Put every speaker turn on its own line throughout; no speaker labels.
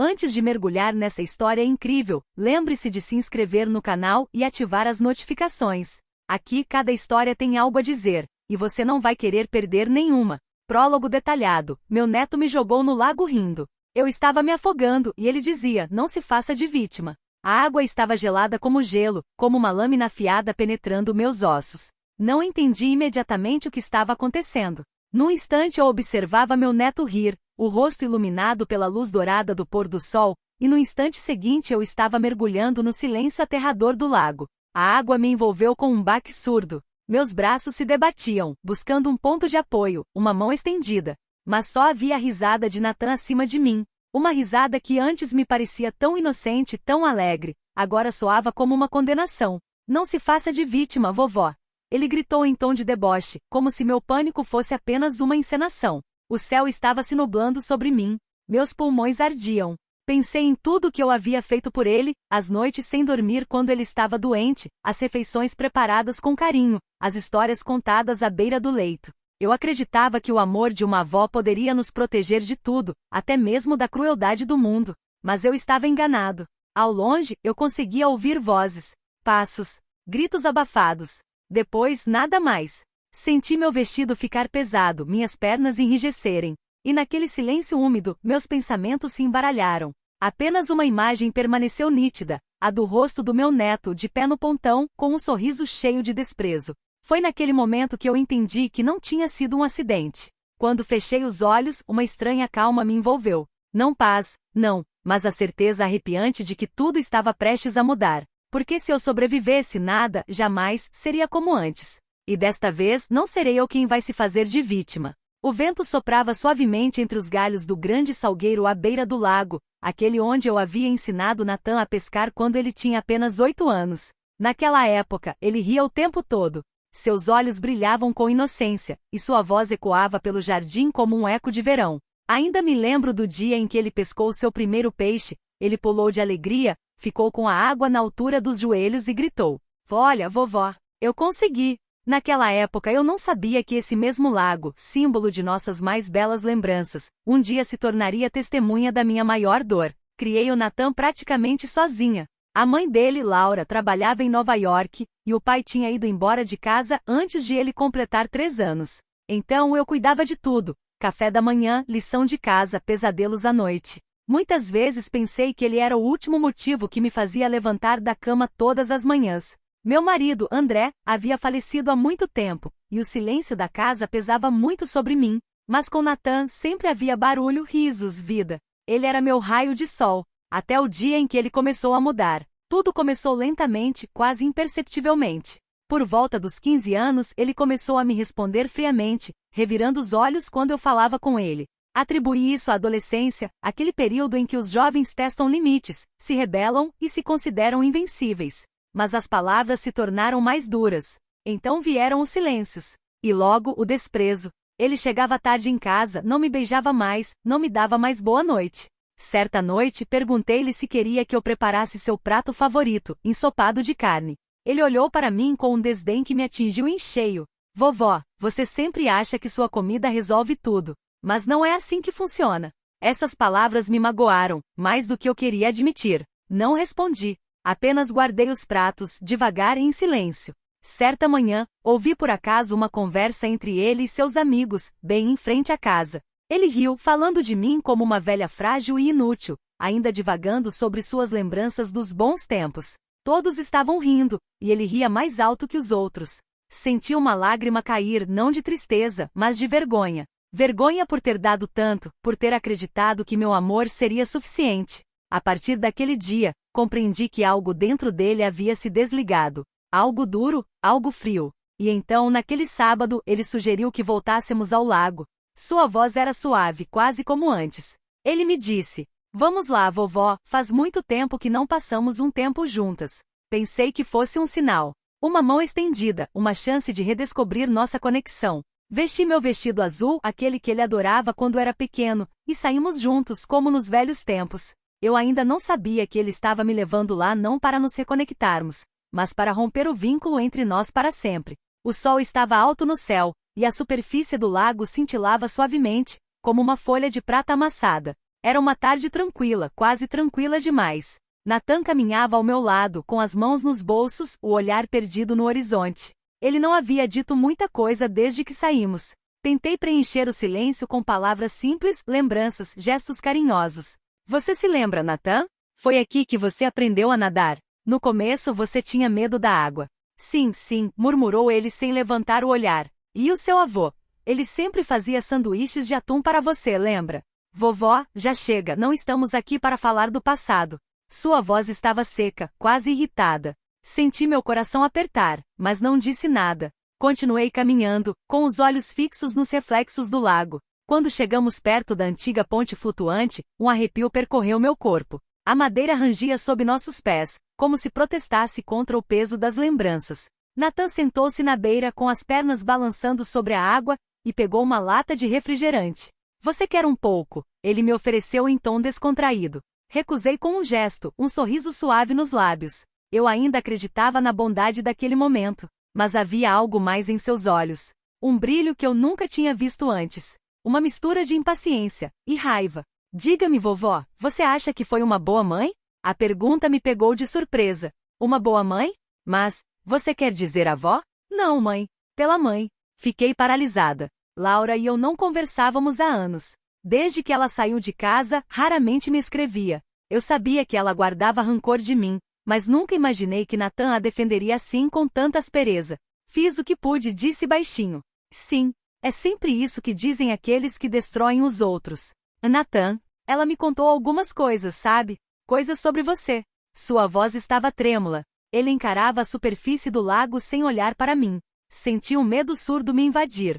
Antes de mergulhar nessa história incrível, lembre-se de se inscrever no canal e ativar as notificações. Aqui cada história tem algo a dizer, e você não vai querer perder nenhuma. Prólogo detalhado. Meu neto me jogou no lago rindo. Eu estava me afogando e ele dizia, não se faça de vítima. A água estava gelada como gelo, como uma lâmina afiada penetrando meus ossos. Não entendi imediatamente o que estava acontecendo. Num instante eu observava meu neto rir, o rosto iluminado pela luz dourada do pôr do sol, e no instante seguinte eu estava mergulhando no silêncio aterrador do lago. A água me envolveu com um baque surdo. Meus braços se debatiam, buscando um ponto de apoio, uma mão estendida. Mas só havia a risada de Nathan acima de mim. Uma risada que antes me parecia tão inocente, tão alegre, agora soava como uma condenação. Não se faça de vítima, vovó. Ele gritou em tom de deboche, como se meu pânico fosse apenas uma encenação. O céu estava se nublando sobre mim. Meus pulmões ardiam. Pensei em tudo o que eu havia feito por ele, as noites sem dormir quando ele estava doente, as refeições preparadas com carinho, as histórias contadas à beira do leito. Eu acreditava que o amor de uma avó poderia nos proteger de tudo, até mesmo da crueldade do mundo. Mas eu estava enganado. Ao longe, eu conseguia ouvir vozes, passos, gritos abafados. Depois, nada mais. Senti meu vestido ficar pesado, minhas pernas enrijecerem. E naquele silêncio úmido, meus pensamentos se embaralharam. Apenas uma imagem permaneceu nítida, a do rosto do meu neto, de pé no pontão, com um sorriso cheio de desprezo. Foi naquele momento que eu entendi que não tinha sido um acidente. Quando fechei os olhos, uma estranha calma me envolveu. Não paz, não, mas a certeza arrepiante de que tudo estava prestes a mudar. Porque se eu sobrevivesse, nada, jamais, seria como antes. E desta vez, não serei eu quem vai se fazer de vítima. O vento soprava suavemente entre os galhos do grande salgueiro à beira do lago, aquele onde eu havia ensinado Nathan a pescar quando ele tinha apenas 8 anos. Naquela época, ele ria o tempo todo. Seus olhos brilhavam com inocência, e sua voz ecoava pelo jardim como um eco de verão. Ainda me lembro do dia em que ele pescou seu primeiro peixe. Ele pulou de alegria, ficou com a água na altura dos joelhos e gritou: "Olha, vovó, eu consegui!" Naquela época eu não sabia que esse mesmo lago, símbolo de nossas mais belas lembranças, um dia se tornaria testemunha da minha maior dor. Criei o Nathan praticamente sozinha. A mãe dele, Laura, trabalhava em Nova York, e o pai tinha ido embora de casa antes de ele completar 3 anos. Então eu cuidava de tudo: café da manhã, lição de casa, pesadelos à noite. Muitas vezes pensei que ele era o último motivo que me fazia levantar da cama todas as manhãs. Meu marido, André, havia falecido há muito tempo, e o silêncio da casa pesava muito sobre mim. Mas com Nathan sempre havia barulho, risos, vida. Ele era meu raio de sol, até o dia em que ele começou a mudar. Tudo começou lentamente, quase imperceptivelmente. Por volta dos 15 anos, ele começou a me responder friamente, revirando os olhos quando eu falava com ele. Atribuí isso à adolescência, aquele período em que os jovens testam limites, se rebelam e se consideram invencíveis. Mas as palavras se tornaram mais duras. Então vieram os silêncios. E logo o desprezo. Ele chegava tarde em casa, não me beijava mais, não me dava mais boa noite. Certa noite, perguntei-lhe se queria que eu preparasse seu prato favorito, ensopado de carne. Ele olhou para mim com um desdém que me atingiu em cheio. "Vovó, você sempre acha que sua comida resolve tudo. Mas não é assim que funciona." Essas palavras me magoaram, mais do que eu queria admitir. Não respondi. Apenas guardei os pratos, devagar e em silêncio. Certa manhã, ouvi por acaso uma conversa entre ele e seus amigos, bem em frente à casa. Ele riu, falando de mim como uma velha frágil e inútil, ainda divagando sobre suas lembranças dos bons tempos. Todos estavam rindo, e ele ria mais alto que os outros. Senti uma lágrima cair, não de tristeza, mas de vergonha. Vergonha por ter dado tanto, por ter acreditado que meu amor seria suficiente. A partir daquele dia, compreendi que algo dentro dele havia se desligado. Algo duro, algo frio. E então, naquele sábado, ele sugeriu que voltássemos ao lago. Sua voz era suave, quase como antes. Ele me disse: "Vamos lá, vovó, faz muito tempo que não passamos um tempo juntas." Pensei que fosse um sinal. Uma mão estendida, uma chance de redescobrir nossa conexão. Vesti meu vestido azul, aquele que ele adorava quando era pequeno, e saímos juntos como nos velhos tempos. Eu ainda não sabia que ele estava me levando lá não para nos reconectarmos, mas para romper o vínculo entre nós para sempre. O sol estava alto no céu, e a superfície do lago cintilava suavemente, como uma folha de prata amassada. Era uma tarde tranquila, quase tranquila demais. Nathan caminhava ao meu lado, com as mãos nos bolsos, o olhar perdido no horizonte. Ele não havia dito muita coisa desde que saímos. Tentei preencher o silêncio com palavras simples, lembranças, gestos carinhosos. Você se lembra, Nathan? Foi aqui que você aprendeu a nadar. No começo você tinha medo da água. Sim, sim, murmurou ele sem levantar o olhar. E o seu avô? Ele sempre fazia sanduíches de atum para você, lembra? Vovó, já chega, não estamos aqui para falar do passado. Sua voz estava seca, quase irritada. Senti meu coração apertar, mas não disse nada. Continuei caminhando, com os olhos fixos nos reflexos do lago. Quando chegamos perto da antiga ponte flutuante, um arrepio percorreu meu corpo. A madeira rangia sob nossos pés, como se protestasse contra o peso das lembranças. Nathan sentou-se na beira com as pernas balançando sobre a água e pegou uma lata de refrigerante. Você quer um pouco? Ele me ofereceu em tom descontraído. Recusei com um gesto, um sorriso suave nos lábios. Eu ainda acreditava na bondade daquele momento, mas havia algo mais em seus olhos. Um brilho que eu nunca tinha visto antes. Uma mistura de impaciência e raiva. Diga-me, vovó, você acha que foi uma boa mãe? A pergunta me pegou de surpresa. Uma boa mãe? Mas, você quer dizer avó? Não, mãe. Pela mãe. Fiquei paralisada. Laura e eu não conversávamos há anos. Desde que ela saiu de casa, raramente me escrevia. Eu sabia que ela guardava rancor de mim, mas nunca imaginei que Nathan a defenderia assim com tanta aspereza. Fiz o que pude, disse baixinho. Sim, é sempre isso que dizem aqueles que destroem os outros. Nathan, ela me contou algumas coisas, sabe? Coisas sobre você. Sua voz estava trêmula. Ele encarava a superfície do lago sem olhar para mim. Senti um medo surdo me invadir.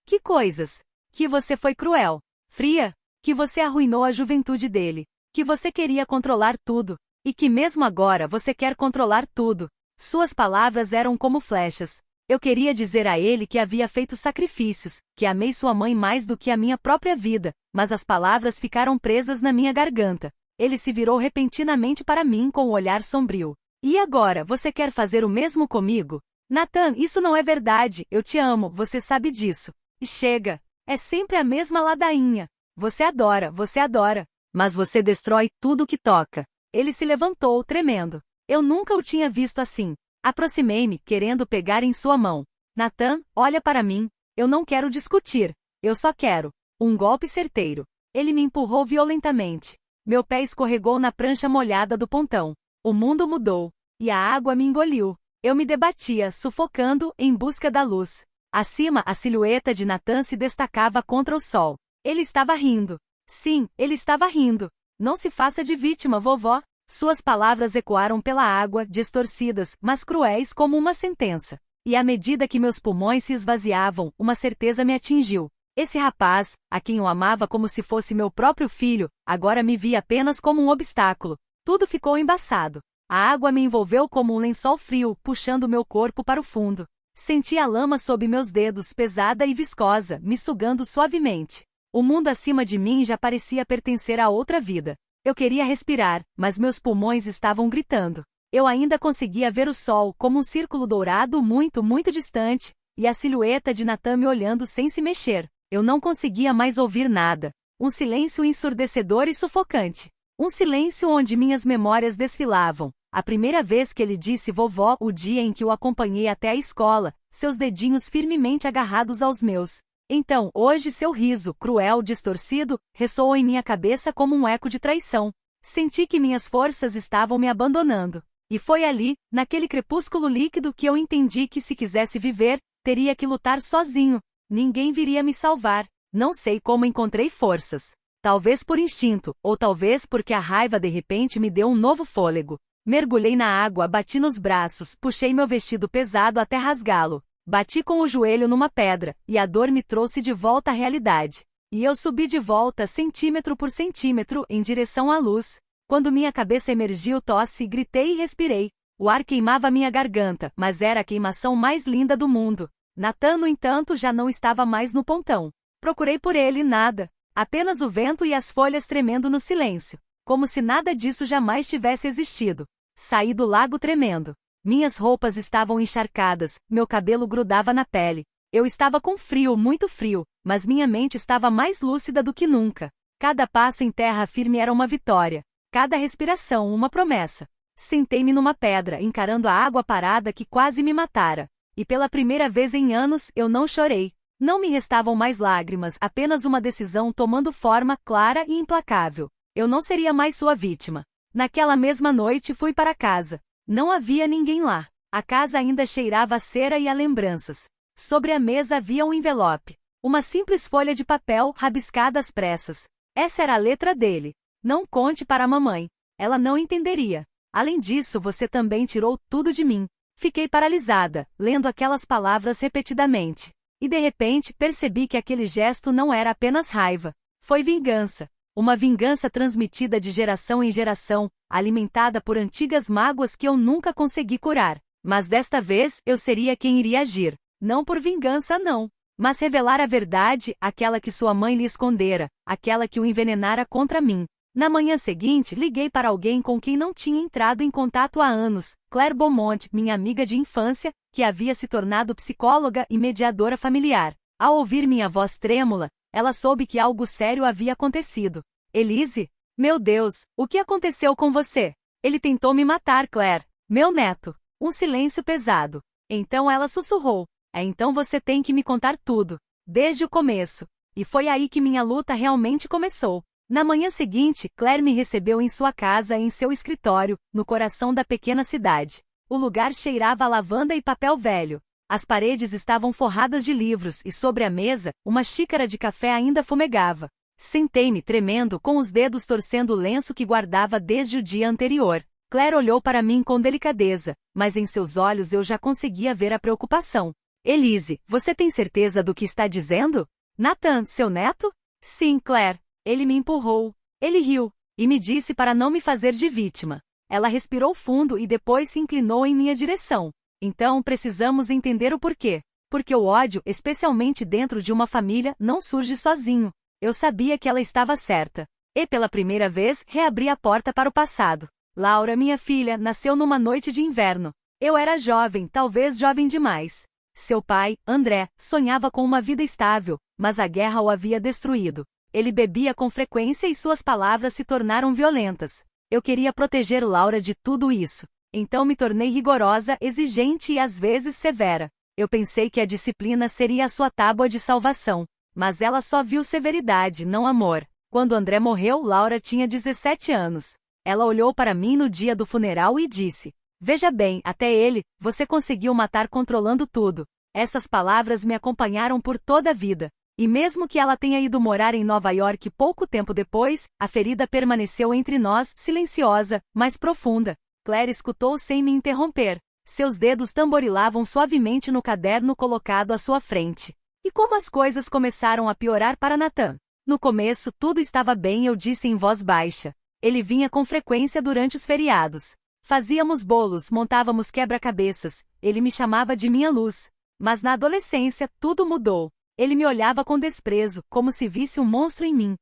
Que coisas? Que você foi cruel, fria, que você arruinou a juventude dele, que você queria controlar tudo, e que mesmo agora você quer controlar tudo. Suas palavras eram como flechas. Eu queria dizer a ele que havia feito sacrifícios, que amei sua mãe mais do que a minha própria vida, mas as palavras ficaram presas na minha garganta. Ele se virou repentinamente para mim com o olhar sombrio. E agora, você quer fazer o mesmo comigo? Nathan, isso não é verdade, eu te amo, você sabe disso. E chega. É sempre a mesma ladainha. Você adora, mas você destrói tudo que toca. Ele se levantou, tremendo. Eu nunca o tinha visto assim. Aproximei-me, querendo pegar em sua mão. Nathan, olha para mim. Eu não quero discutir. Eu só quero um golpe certeiro. Ele me empurrou violentamente. Meu pé escorregou na prancha molhada do pontão. O mundo mudou. E a água me engoliu. Eu me debatia, sufocando, em busca da luz. Acima, a silhueta de Nathan se destacava contra o sol. Ele estava rindo. Sim, ele estava rindo. Não se faça de vítima, vovó. Suas palavras ecoaram pela água, distorcidas, mas cruéis como uma sentença. E à medida que meus pulmões se esvaziavam, uma certeza me atingiu. Esse rapaz, a quem eu amava como se fosse meu próprio filho, agora me via apenas como um obstáculo. Tudo ficou embaçado. A água me envolveu como um lençol frio, puxando meu corpo para o fundo. Senti a lama sob meus dedos, pesada e viscosa, me sugando suavemente. O mundo acima de mim já parecia pertencer a outra vida. Eu queria respirar, mas meus pulmões estavam gritando. Eu ainda conseguia ver o sol como um círculo dourado muito, muito distante, e a silhueta de Nathan me olhando sem se mexer. Eu não conseguia mais ouvir nada. Um silêncio ensurdecedor e sufocante. Um silêncio onde minhas memórias desfilavam. A primeira vez que ele disse vovó, o dia em que o acompanhei até a escola, seus dedinhos firmemente agarrados aos meus. Então, hoje seu riso, cruel, distorcido, ressoou em minha cabeça como um eco de traição. Senti que minhas forças estavam me abandonando. E foi ali, naquele crepúsculo líquido, que eu entendi que se quisesse viver, teria que lutar sozinho. Ninguém viria me salvar. Não sei como encontrei forças. Talvez por instinto, ou talvez porque a raiva de repente me deu um novo fôlego. Mergulhei na água, bati nos braços, puxei meu vestido pesado até rasgá-lo. Bati com o joelho numa pedra, e a dor me trouxe de volta à realidade. E eu subi de volta, centímetro por centímetro, em direção à luz. Quando minha cabeça emergiu, tosse, gritei e respirei. O ar queimava minha garganta, mas era a queimação mais linda do mundo. Nathan, no entanto, já não estava mais no pontão. Procurei por ele, nada. Apenas o vento e as folhas tremendo no silêncio. Como se nada disso jamais tivesse existido. Saí do lago tremendo. Minhas roupas estavam encharcadas, meu cabelo grudava na pele. Eu estava com frio, muito frio, mas minha mente estava mais lúcida do que nunca. Cada passo em terra firme era uma vitória. Cada respiração uma promessa. Sentei-me numa pedra, encarando a água parada que quase me matara. E pela primeira vez em anos, eu não chorei. Não me restavam mais lágrimas, apenas uma decisão tomando forma clara e implacável. Eu não seria mais sua vítima. Naquela mesma noite fui para casa. Não havia ninguém lá. A casa ainda cheirava a cera e a lembranças. Sobre a mesa havia um envelope. Uma simples folha de papel rabiscada às pressas. Essa era a letra dele. Não conte para a mamãe. Ela não entenderia. Além disso, você também tirou tudo de mim. Fiquei paralisada, lendo aquelas palavras repetidamente. E de repente, percebi que aquele gesto não era apenas raiva. Foi vingança. Uma vingança transmitida de geração em geração, alimentada por antigas mágoas que eu nunca consegui curar. Mas desta vez, eu seria quem iria agir. Não por vingança, não. Mas revelar a verdade, aquela que sua mãe lhe escondera, aquela que o envenenara contra mim. Na manhã seguinte, liguei para alguém com quem não tinha entrado em contato há anos, Claire Beaumont, minha amiga de infância, que havia se tornado psicóloga e mediadora familiar. Ao ouvir minha voz trêmula, ela soube que algo sério havia acontecido. Elise? Meu Deus, o que aconteceu com você? Ele tentou me matar, Claire. Meu neto. Um silêncio pesado. Então ela sussurrou. Então você tem que me contar tudo. Desde o começo. E foi aí que minha luta realmente começou. Na manhã seguinte, Claire me recebeu em sua casa e em seu escritório, no coração da pequena cidade. O lugar cheirava a lavanda e papel velho. As paredes estavam forradas de livros e sobre a mesa, uma xícara de café ainda fumegava. Sentei-me tremendo com os dedos torcendo o lenço que guardava desde o dia anterior. Claire olhou para mim com delicadeza, mas em seus olhos eu já conseguia ver a preocupação. Elise, você tem certeza do que está dizendo? Nathan, seu neto? Sim, Claire. Ele me empurrou. Ele riu e me disse para não me fazer de vítima. Ela respirou fundo e depois se inclinou em minha direção. Então precisamos entender o porquê. Porque o ódio, especialmente dentro de uma família, não surge sozinho. Eu sabia que ela estava certa. E pela primeira vez, reabri a porta para o passado. Laura, minha filha, nasceu numa noite de inverno. Eu era jovem, talvez jovem demais. Seu pai, André, sonhava com uma vida estável, mas a guerra o havia destruído. Ele bebia com frequência e suas palavras se tornaram violentas. Eu queria proteger Laura de tudo isso. Então me tornei rigorosa, exigente e às vezes severa. Eu pensei que a disciplina seria a sua tábua de salvação. Mas ela só viu severidade, não amor. Quando André morreu, Laura tinha 17 anos. Ela olhou para mim no dia do funeral e disse: Veja bem, até ele, você conseguiu matar controlando tudo. Essas palavras me acompanharam por toda a vida. E mesmo que ela tenha ido morar em Nova York pouco tempo depois, a ferida permaneceu entre nós, silenciosa, mas profunda. Claire escutou sem me interromper. Seus dedos tamborilavam suavemente no caderno colocado à sua frente. E como as coisas começaram a piorar para Nathan? No começo, tudo estava bem, eu disse em voz baixa. Ele vinha com frequência durante os feriados. Fazíamos bolos, montávamos quebra-cabeças. Ele me chamava de minha luz. Mas na adolescência, tudo mudou. Ele me olhava com desprezo, como se visse um monstro em mim.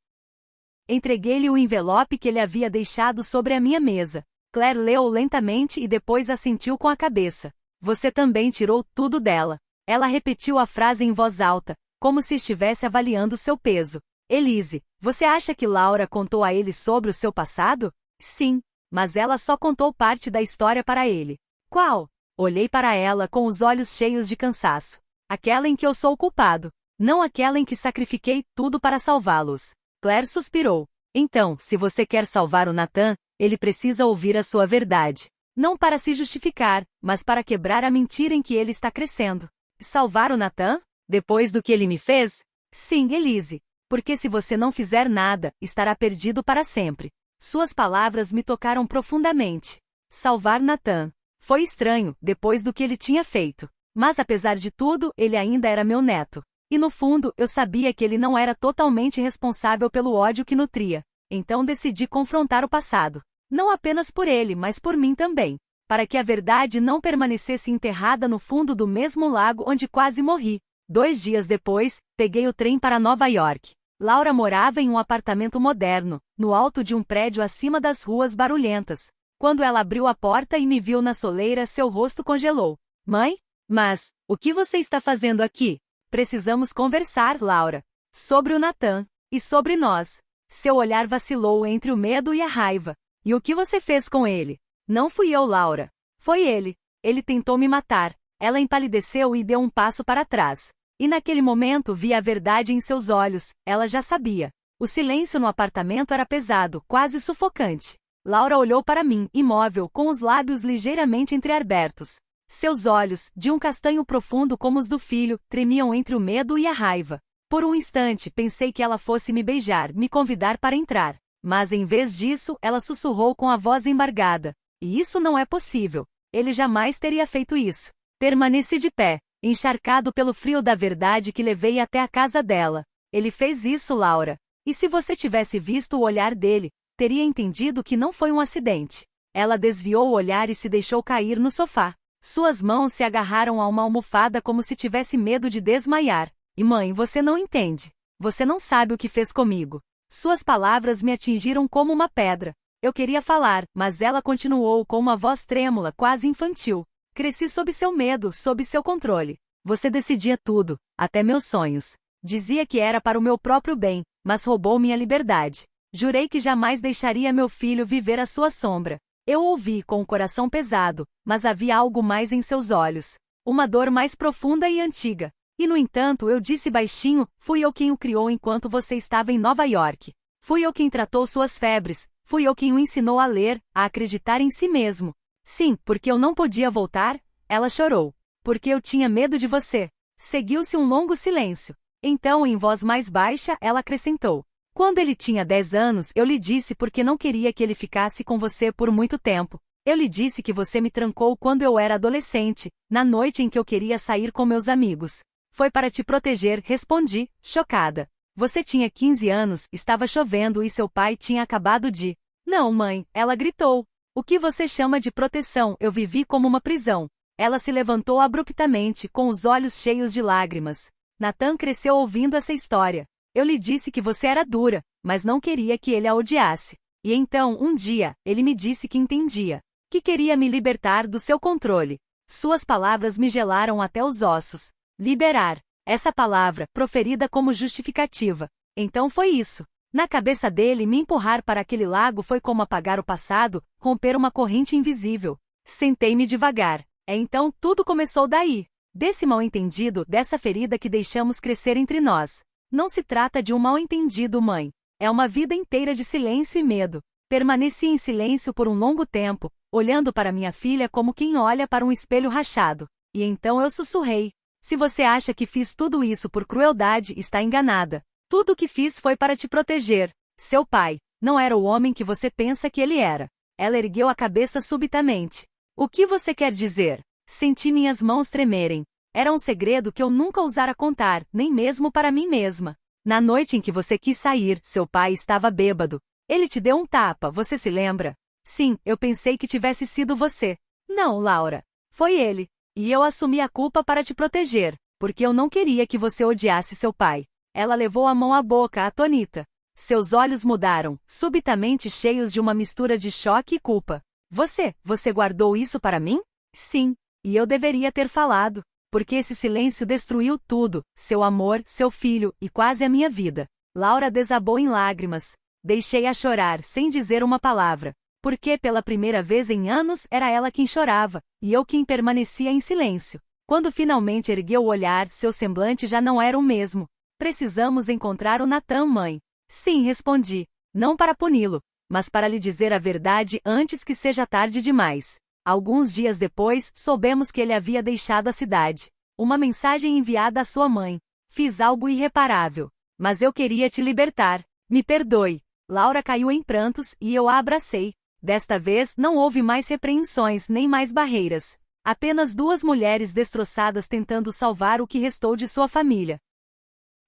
Entreguei-lhe o envelope que ele havia deixado sobre a minha mesa. Claire leu lentamente e depois assentiu com a cabeça. Você também tirou tudo dela. Ela repetiu a frase em voz alta, como se estivesse avaliando seu peso. Elise, você acha que Laura contou a ele sobre o seu passado? Sim, mas ela só contou parte da história para ele. Qual? Olhei para ela com os olhos cheios de cansaço. Aquela em que eu sou o culpado. Não aquela em que sacrifiquei tudo para salvá-los. Claire suspirou. Então, se você quer salvar o Nathan, ele precisa ouvir a sua verdade. Não para se justificar, mas para quebrar a mentira em que ele está crescendo. Salvar o Nathan? Depois do que ele me fez? Sim, Elise. Porque se você não fizer nada, estará perdido para sempre. Suas palavras me tocaram profundamente. Salvar Nathan. Foi estranho, depois do que ele tinha feito. Mas apesar de tudo, ele ainda era meu neto. E no fundo, eu sabia que ele não era totalmente responsável pelo ódio que nutria. Então decidi confrontar o passado. Não apenas por ele, mas por mim também. Para que a verdade não permanecesse enterrada no fundo do mesmo lago onde quase morri. 2 dias depois, peguei o trem para Nova York. Laura morava em um apartamento moderno, no alto de um prédio acima das ruas barulhentas. Quando ela abriu a porta e me viu na soleira, seu rosto congelou. Mãe? Mas, o que você está fazendo aqui? Precisamos conversar, Laura. Sobre o Nathan. E sobre nós. Seu olhar vacilou entre o medo e a raiva. E o que você fez com ele? Não fui eu, Laura. Foi ele. Ele tentou me matar. Ela empalideceu e deu um passo para trás. E naquele momento vi a verdade em seus olhos, ela já sabia. O silêncio no apartamento era pesado, quase sufocante. Laura olhou para mim, imóvel, com os lábios ligeiramente entreabertos. Seus olhos, de um castanho profundo como os do filho, tremiam entre o medo e a raiva. Por um instante pensei que ela fosse me beijar, me convidar para entrar. Mas em vez disso, ela sussurrou com a voz embargada. E isso não é possível. Ele jamais teria feito isso. Permaneci de pé, encharcado pelo frio da verdade que levei até a casa dela. Ele fez isso, Laura. E se você tivesse visto o olhar dele, teria entendido que não foi um acidente. Ela desviou o olhar e se deixou cair no sofá. Suas mãos se agarraram a uma almofada como se tivesse medo de desmaiar. E mãe, você não entende. Você não sabe o que fez comigo. Suas palavras me atingiram como uma pedra. Eu queria falar, mas ela continuou com uma voz trêmula, quase infantil. Cresci sob seu medo, sob seu controle. Você decidia tudo, até meus sonhos. Dizia que era para o meu próprio bem, mas roubou minha liberdade. Jurei que jamais deixaria meu filho viver à sua sombra. Eu ouvi com o coração pesado, mas havia algo mais em seus olhos. Uma dor mais profunda e antiga. E no entanto eu disse baixinho, fui eu quem o criou enquanto você estava em Nova York. Fui eu quem tratou suas febres, fui eu quem o ensinou a ler, a acreditar em si mesmo. Sim, porque eu não podia voltar, ela chorou. Porque eu tinha medo de você. Seguiu-se um longo silêncio. Então, em voz mais baixa, ela acrescentou. Quando ele tinha 10 anos, eu lhe disse porque não queria que ele ficasse com você por muito tempo. Eu lhe disse que você me trancou quando eu era adolescente, na noite em que eu queria sair com meus amigos. Foi para te proteger, respondi, chocada. Você tinha 15 anos, estava chovendo e seu pai tinha acabado de... Não, mãe, ela gritou. O que você chama de proteção, eu vivi como uma prisão. Ela se levantou abruptamente, com os olhos cheios de lágrimas. Nathan cresceu ouvindo essa história. Eu lhe disse que você era dura, mas não queria que ele a odiasse. E então, um dia, ele me disse que entendia. Que queria me libertar do seu controle. Suas palavras me gelaram até os ossos. Liberar. Essa palavra, proferida como justificativa. Então foi isso. Na cabeça dele, me empurrar para aquele lago foi como apagar o passado, romper uma corrente invisível. Sentei-me devagar. Então tudo começou daí. Desse mal-entendido, dessa ferida que deixamos crescer entre nós. Não se trata de um mal-entendido, mãe. É uma vida inteira de silêncio e medo. Permaneci em silêncio por um longo tempo, olhando para minha filha como quem olha para um espelho rachado. E então eu sussurrei. Se você acha que fiz tudo isso por crueldade, está enganada. Tudo o que fiz foi para te proteger. Seu pai não era o homem que você pensa que ele era. Ela ergueu a cabeça subitamente. O que você quer dizer? Senti minhas mãos tremerem. Era um segredo que eu nunca ousara contar, nem mesmo para mim mesma. Na noite em que você quis sair, seu pai estava bêbado. Ele te deu um tapa, você se lembra? Sim, eu pensei que tivesse sido você. Não, Laura. Foi ele. E eu assumi a culpa para te proteger, porque eu não queria que você odiasse seu pai. Ela levou a mão à boca, atônita. Seus olhos mudaram, subitamente cheios de uma mistura de choque e culpa. Você guardou isso para mim? Sim. E eu deveria ter falado. Porque esse silêncio destruiu tudo, seu amor, seu filho, e quase a minha vida. Laura desabou em lágrimas. Deixei-a chorar, sem dizer uma palavra. Porque pela primeira vez em anos era ela quem chorava, e eu quem permanecia em silêncio. Quando finalmente ergueu o olhar, seu semblante já não era o mesmo. Precisamos encontrar o Nathan, mãe. Sim, respondi. Não para puni-lo, mas para lhe dizer a verdade antes que seja tarde demais. Alguns dias depois, soubemos que ele havia deixado a cidade. Uma mensagem enviada à sua mãe. Fiz algo irreparável. Mas eu queria te libertar. Me perdoe. Laura caiu em prantos e eu a abracei. Desta vez, não houve mais repreensões nem mais barreiras. Apenas duas mulheres destroçadas tentando salvar o que restou de sua família.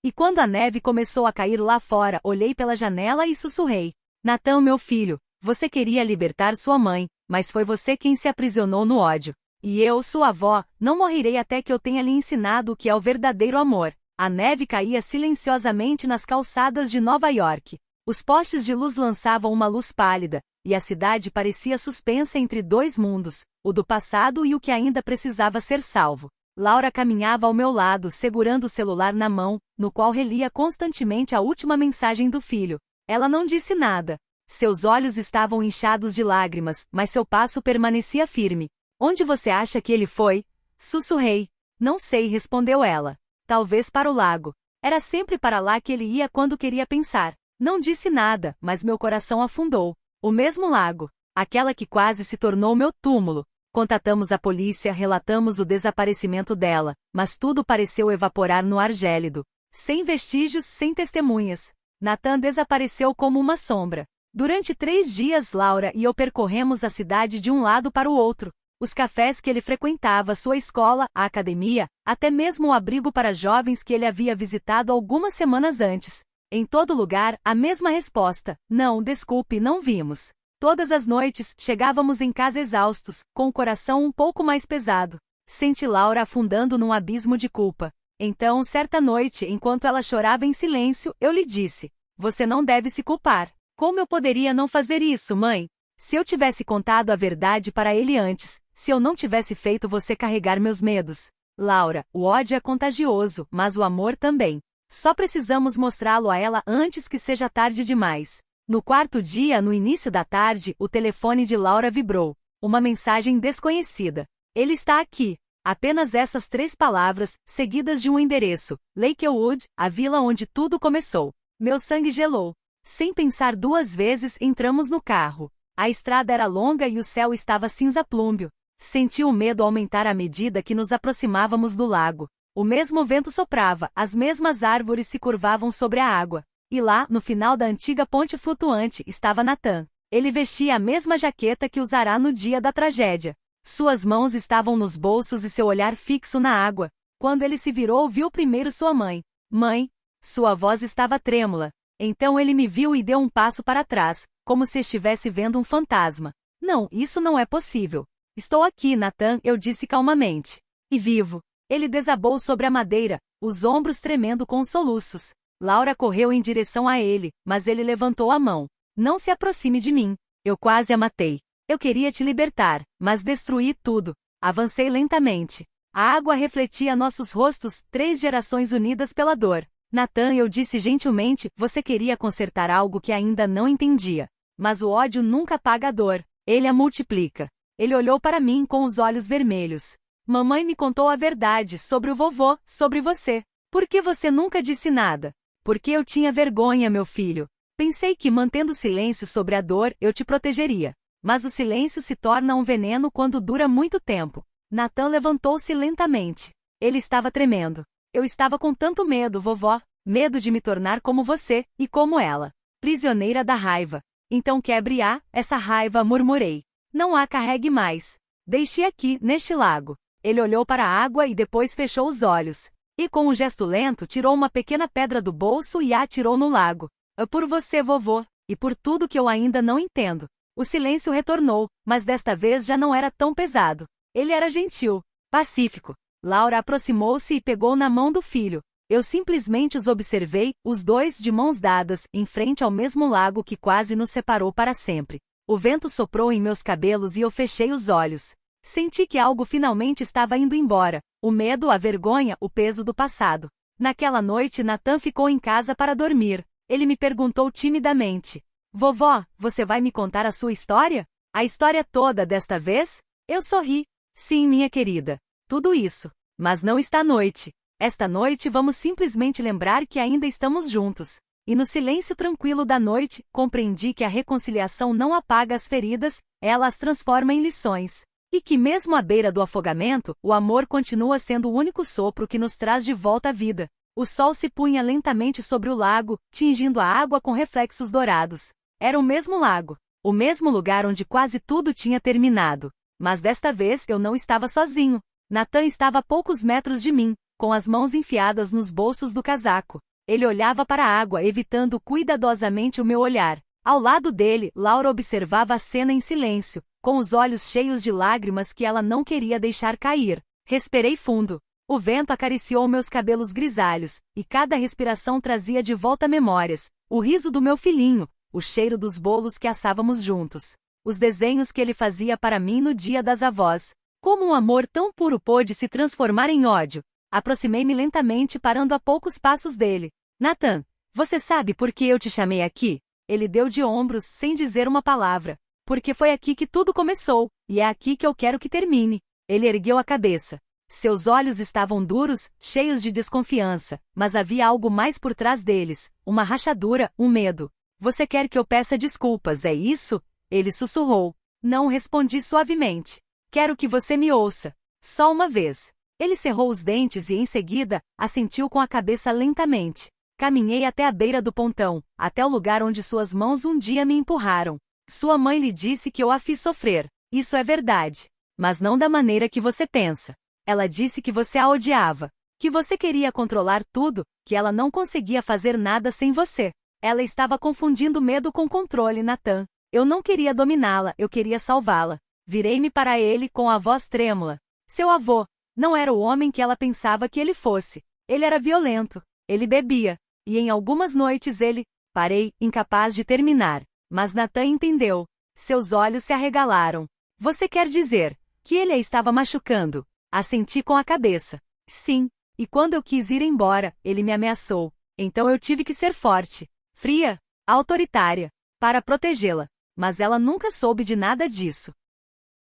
E quando a neve começou a cair lá fora, olhei pela janela e sussurrei. Nathan, meu filho, você queria libertar sua mãe, mas foi você quem se aprisionou no ódio. E eu, sua avó, não morrerei até que eu tenha lhe ensinado o que é o verdadeiro amor. A neve caía silenciosamente nas calçadas de Nova York. Os postes de luz lançavam uma luz pálida, e a cidade parecia suspensa entre dois mundos, o do passado e o que ainda precisava ser salvo. Laura caminhava ao meu lado segurando o celular na mão, no qual relia constantemente a última mensagem do filho. Ela não disse nada. Seus olhos estavam inchados de lágrimas, mas seu passo permanecia firme. Onde você acha que ele foi? Sussurrei. Não sei, respondeu ela. Talvez para o lago. Era sempre para lá que ele ia quando queria pensar. Não disse nada, mas meu coração afundou. O mesmo lago. Aquela que quase se tornou meu túmulo. Contatamos a polícia, relatamos o desaparecimento dela, mas tudo pareceu evaporar no ar gélido. Sem vestígios, sem testemunhas. Nathan desapareceu como uma sombra. Durante 3 dias Laura e eu percorremos a cidade de um lado para o outro. Os cafés que ele frequentava, sua escola, a academia, até mesmo o abrigo para jovens que ele havia visitado algumas semanas antes. Em todo lugar, a mesma resposta: não, desculpe, não vimos. Todas as noites, chegávamos em casa exaustos, com o coração um pouco mais pesado. Senti Laura afundando num abismo de culpa. Então, certa noite, enquanto ela chorava em silêncio, eu lhe disse: você não deve se culpar. Como eu poderia não fazer isso, mãe? Se eu tivesse contado a verdade para ele antes, se eu não tivesse feito você carregar meus medos. Laura, o ódio é contagioso, mas o amor também. Só precisamos mostrá-lo a ela antes que seja tarde demais. No 4º dia, no início da tarde, o telefone de Laura vibrou. Uma mensagem desconhecida. Ele está aqui. Apenas essas 3 palavras, seguidas de um endereço. Lakewood, a vila onde tudo começou. Meu sangue gelou. Sem pensar 2 vezes, entramos no carro. A estrada era longa e o céu estava cinza plúmbeo. Senti o medo aumentar à medida que nos aproximávamos do lago. O mesmo vento soprava, as mesmas árvores se curvavam sobre a água. E lá, no final da antiga ponte flutuante, estava Nathan. Ele vestia a mesma jaqueta que usará no dia da tragédia. Suas mãos estavam nos bolsos e seu olhar fixo na água. Quando ele se virou, viu primeiro sua mãe. Mãe? Sua voz estava trêmula. Então ele me viu e deu um passo para trás, como se estivesse vendo um fantasma. Não, isso não é possível. Estou aqui, Nathan, eu disse calmamente. E vivo. Ele desabou sobre a madeira, os ombros tremendo com soluços. Laura correu em direção a ele, mas ele levantou a mão. Não se aproxime de mim. Eu quase a matei. Eu queria te libertar, mas destruí tudo. Avancei lentamente. A água refletia nossos rostos, 3 gerações unidas pela dor. Nathan, eu disse gentilmente, você queria consertar algo que ainda não entendia. Mas o ódio nunca apaga a dor. Ele a multiplica. Ele olhou para mim com os olhos vermelhos. Mamãe me contou a verdade sobre o vovô, sobre você. Por que você nunca disse nada? Porque eu tinha vergonha, meu filho. Pensei que mantendo silêncio sobre a dor, eu te protegeria. Mas o silêncio se torna um veneno quando dura muito tempo. Nathan levantou-se lentamente. Ele estava tremendo. Eu estava com tanto medo, vovó. Medo de me tornar como você, e como ela. Prisioneira da raiva. Então quebre-a, essa raiva, murmurei. Não a carregue mais. Deixe aqui, neste lago. Ele olhou para a água e depois fechou os olhos. E com um gesto lento tirou uma pequena pedra do bolso e a atirou no lago. É por você, vovô, e por tudo que eu ainda não entendo. O silêncio retornou, mas desta vez já não era tão pesado. Ele era gentil, pacífico. Laura aproximou-se e pegou na mão do filho. Eu simplesmente os observei, os dois de mãos dadas, em frente ao mesmo lago que quase nos separou para sempre. O vento soprou em meus cabelos e eu fechei os olhos. Senti que algo finalmente estava indo embora. O medo, a vergonha, o peso do passado. Naquela noite Nathan ficou em casa para dormir. Ele me perguntou timidamente. Vovó, você vai me contar a sua história? A história toda desta vez? Eu sorri. Sim, minha querida. Tudo isso. Mas não esta noite. Esta noite vamos simplesmente lembrar que ainda estamos juntos. E no silêncio tranquilo da noite, compreendi que a reconciliação não apaga as feridas, ela as transforma em lições. E que mesmo à beira do afogamento, o amor continua sendo o único sopro que nos traz de volta à vida. O sol se punha lentamente sobre o lago, tingindo a água com reflexos dourados. Era o mesmo lago. O mesmo lugar onde quase tudo tinha terminado. Mas desta vez eu não estava sozinho. Nathan estava a poucos metros de mim, com as mãos enfiadas nos bolsos do casaco. Ele olhava para a água, evitando cuidadosamente o meu olhar. Ao lado dele, Laura observava a cena em silêncio, com os olhos cheios de lágrimas que ela não queria deixar cair. Respirei fundo. O vento acariciou meus cabelos grisalhos, e cada respiração trazia de volta memórias. O riso do meu filhinho, o cheiro dos bolos que assávamos juntos. Os desenhos que ele fazia para mim no dia das avós. Como um amor tão puro pôde se transformar em ódio? Aproximei-me lentamente, parando a poucos passos dele. Nathan, você sabe por que eu te chamei aqui? Ele deu de ombros sem dizer uma palavra. Porque foi aqui que tudo começou, e é aqui que eu quero que termine. Ele ergueu a cabeça. Seus olhos estavam duros, cheios de desconfiança, mas havia algo mais por trás deles, uma rachadura, um medo. Você quer que eu peça desculpas, é isso? Ele sussurrou. Não, respondi suavemente. Quero que você me ouça. Só uma vez. Ele cerrou os dentes e, em seguida, assentiu com a cabeça lentamente. Caminhei até a beira do pontão, até o lugar onde suas mãos um dia me empurraram. Sua mãe lhe disse que eu a fiz sofrer. Isso é verdade. Mas não da maneira que você pensa. Ela disse que você a odiava, que você queria controlar tudo, que ela não conseguia fazer nada sem você. Ela estava confundindo medo com controle, Nathan. Eu não queria dominá-la, eu queria salvá-la. Virei-me para ele com a voz trêmula. Seu avô não era o homem que ela pensava que ele fosse. Ele era violento. Ele bebia. E em algumas noites ele... Parei, incapaz de terminar. Mas Nathan entendeu. Seus olhos se arregalaram. Você quer dizer que ele a estava machucando? Assenti com a cabeça. Sim. E quando eu quis ir embora, ele me ameaçou. Então eu tive que ser forte, fria, autoritária, para protegê-la. Mas ela nunca soube de nada disso.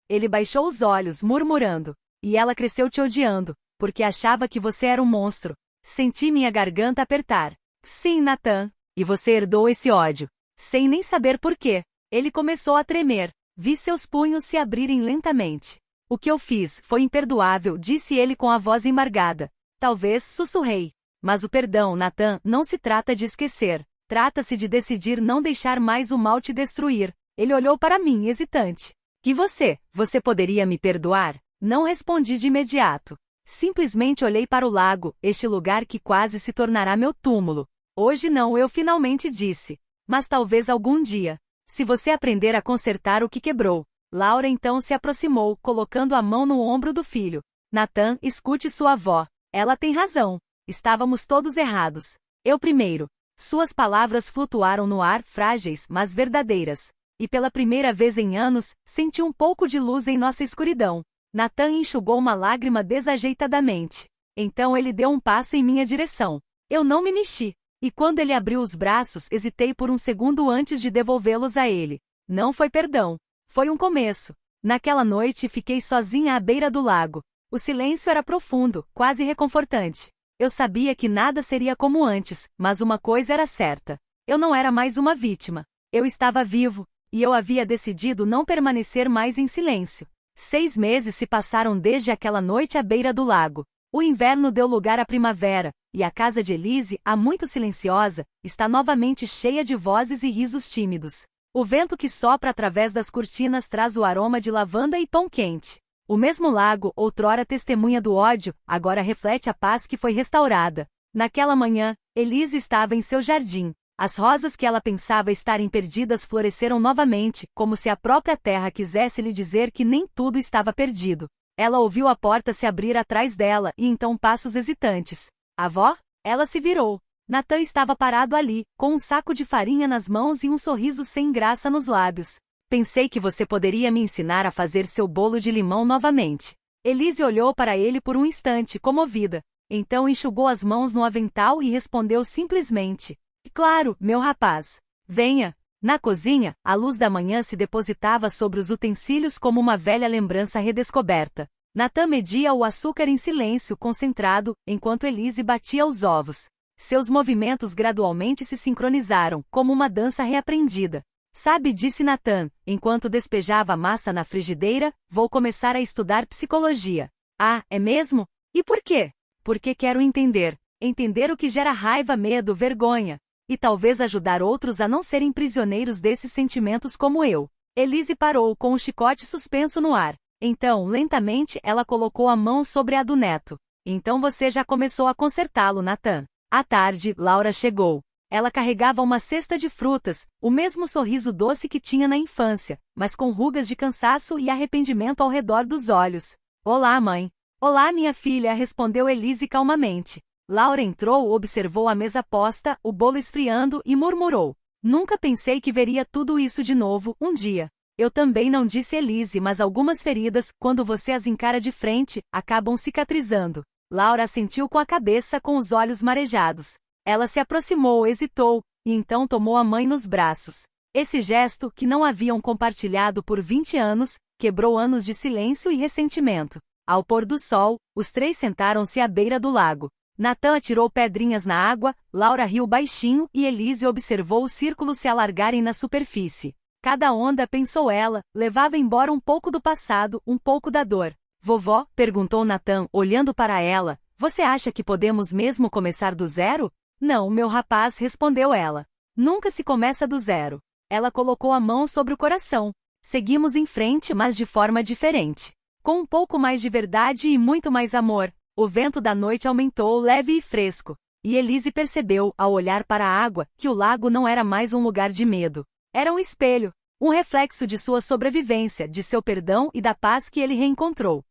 Ele baixou os olhos, murmurando. E ela cresceu te odiando, porque achava que você era um monstro. Senti minha garganta apertar. Sim, Nathan. E você herdou esse ódio. Sem nem saber por quê. Ele começou a tremer. Vi seus punhos se abrirem lentamente. O que eu fiz foi imperdoável, disse ele com a voz embargada. Talvez, sussurrei. Mas o perdão, Nathan, não se trata de esquecer. Trata-se de decidir não deixar mais o mal te destruir. Ele olhou para mim, hesitante. Que você poderia me perdoar? Não respondi de imediato. Simplesmente olhei para o lago, este lugar que quase se tornará meu túmulo. Hoje não, eu finalmente disse. Mas talvez algum dia. Se você aprender a consertar o que quebrou. Laura então se aproximou, colocando a mão no ombro do filho. Nathan, escute sua avó. Ela tem razão. Estávamos todos errados. Eu primeiro. Suas palavras flutuaram no ar, frágeis, mas verdadeiras. E pela primeira vez em anos, senti um pouco de luz em nossa escuridão. Nathan enxugou uma lágrima desajeitadamente. Então ele deu um passo em minha direção. Eu não me mexi. E quando ele abriu os braços, hesitei por um segundo antes de devolvê-los a ele. Não foi perdão. Foi um começo. Naquela noite fiquei sozinha à beira do lago. O silêncio era profundo, quase reconfortante. Eu sabia que nada seria como antes, mas uma coisa era certa. Eu não era mais uma vítima. Eu estava vivo, e eu havia decidido não permanecer mais em silêncio. 6 meses se passaram desde aquela noite à beira do lago. O inverno deu lugar à primavera, e a casa de Elise, há muito silenciosa, está novamente cheia de vozes e risos tímidos. O vento que sopra através das cortinas traz o aroma de lavanda e pão quente. O mesmo lago, outrora testemunha do ódio, agora reflete a paz que foi restaurada. Naquela manhã, Elise estava em seu jardim. As rosas que ela pensava estarem perdidas floresceram novamente, como se a própria terra quisesse lhe dizer que nem tudo estava perdido. Ela ouviu a porta se abrir atrás dela e então passos hesitantes. Avó? Ela se virou. Nathan estava parado ali, com um saco de farinha nas mãos e um sorriso sem graça nos lábios. Pensei que você poderia me ensinar a fazer seu bolo de limão novamente. Elise olhou para ele por um instante, comovida. Então enxugou as mãos no avental e respondeu simplesmente. Claro, meu rapaz. Venha. Na cozinha, a luz da manhã se depositava sobre os utensílios como uma velha lembrança redescoberta. Nathan media o açúcar em silêncio concentrado, enquanto Elise batia os ovos. Seus movimentos gradualmente se sincronizaram, como uma dança reaprendida. Sabe, disse Nathan, enquanto despejava a massa na frigideira, vou começar a estudar psicologia. Ah, é mesmo? E por quê? Porque quero entender. Entender o que gera raiva, medo, vergonha. E talvez ajudar outros a não serem prisioneiros desses sentimentos como eu. Elise parou com o chicote suspenso no ar. Então, lentamente, ela colocou a mão sobre a do neto. Então você já começou a consertá-lo, Nathan. À tarde, Laura chegou. Ela carregava uma cesta de frutas, o mesmo sorriso doce que tinha na infância, mas com rugas de cansaço e arrependimento ao redor dos olhos. Olá, mãe. Olá, minha filha, respondeu Elise calmamente. Laura entrou, observou a mesa posta, o bolo esfriando e murmurou. Nunca pensei que veria tudo isso de novo, um dia. Eu também não, disse Elise, mas algumas feridas, quando você as encara de frente, acabam cicatrizando. Laura assentiu com a cabeça, com os olhos marejados. Ela se aproximou, hesitou, e então tomou a mãe nos braços. Esse gesto, que não haviam compartilhado por 20 anos, quebrou anos de silêncio e ressentimento. Ao pôr do sol, os três sentaram-se à beira do lago. Nathan atirou pedrinhas na água, Laura riu baixinho e Elise observou os círculos se alargarem na superfície. Cada onda, pensou ela, levava embora um pouco do passado, um pouco da dor. Vovó, perguntou Nathan, olhando para ela, você acha que podemos mesmo começar do zero? Não, meu rapaz, respondeu ela. Nunca se começa do zero. Ela colocou a mão sobre o coração. Seguimos em frente, mas de forma diferente. Com um pouco mais de verdade e muito mais amor. O vento da noite aumentou leve e fresco. E Elise percebeu, ao olhar para a água, que o lago não era mais um lugar de medo. Era um espelho. Um reflexo de sua sobrevivência, de seu perdão e da paz que ele reencontrou.